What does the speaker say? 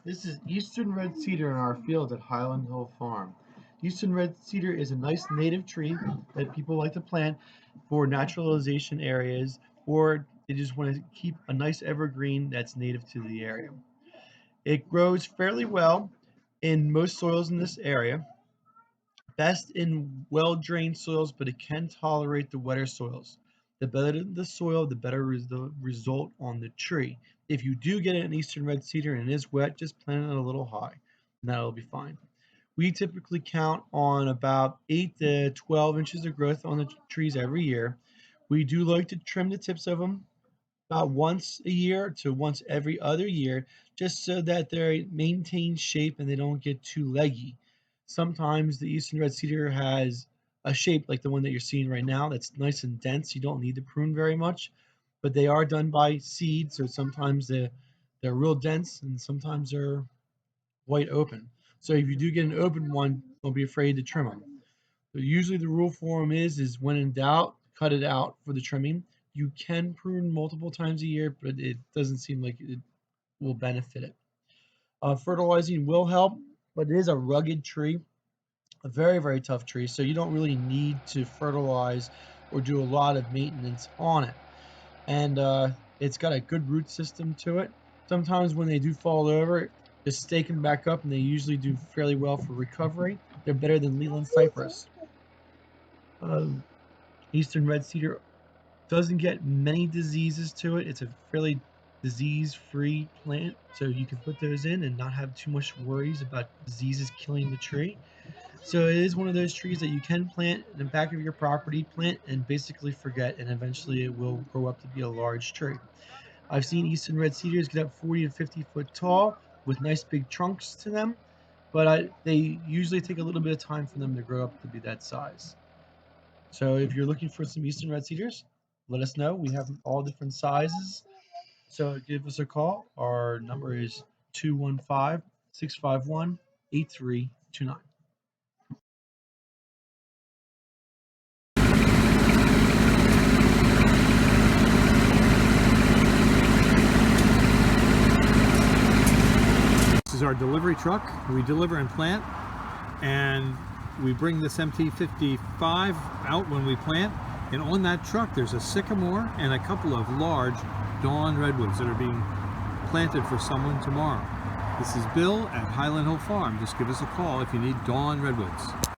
This is Eastern Red Cedar in our field at Highland Hill Farm. Eastern Red Cedar is a nice native tree that people like to plant for naturalization areas, or they just want to keep a nice evergreen that's native to the area. It grows fairly well in most soils in this area, best in well-drained soils, but it can tolerate the wetter soils. The better the soil, the better is the result on the tree. If you do get an eastern red cedar and it is wet, just plant it a little high, and that'll be fine. We typically count on about 8 to 12 inches of growth on the trees every year. We do like to trim the tips of them about once a year to once every other year, just so that they maintain shape and they don't get too leggy. Sometimes the eastern red cedar has a shape like the one that you're seeing right now that's nice and dense. You don't need to prune very much, but they are done by seed, so sometimes they're real dense and sometimes they're wide open. So if you do get an open one, don't be afraid to trim them. So usually the rule for them is when in doubt, cut it out for the trimming. You can prune multiple times a year, but it doesn't seem like it will benefit it. Fertilizing will help, but it is a rugged tree, a very, very tough tree, so you don't really need to fertilize or do a lot of maintenance on it. And it's got a good root system to it. Sometimes when they do fall over, just stake them back up, and they usually do fairly well for recovery. They're better than Leland cypress. Um, Eastern red cedar doesn't get many diseases to it. It's a fairly disease-free plant, so you can put those in and not have too much worries about diseases killing the tree. So it is one of those trees that you can plant in the back of your property, plant and basically forget, and eventually it will grow up to be a large tree. I've seen eastern red cedars get up 40 to 50 foot tall with nice big trunks to them, but they usually take a little bit of time for them to grow up to be that size. So if you're looking for some eastern red cedars, let us know. We have all different sizes. So give us a call. Our number is 215-651-8329. This is our delivery truck. We deliver and plant, and we bring this MT55 out when we plant, and on that truck there's a sycamore and a couple of large dawn redwoods that are being planted for someone tomorrow. This is Bill at Highland Hill Farm. Just give us a call if you need dawn redwoods.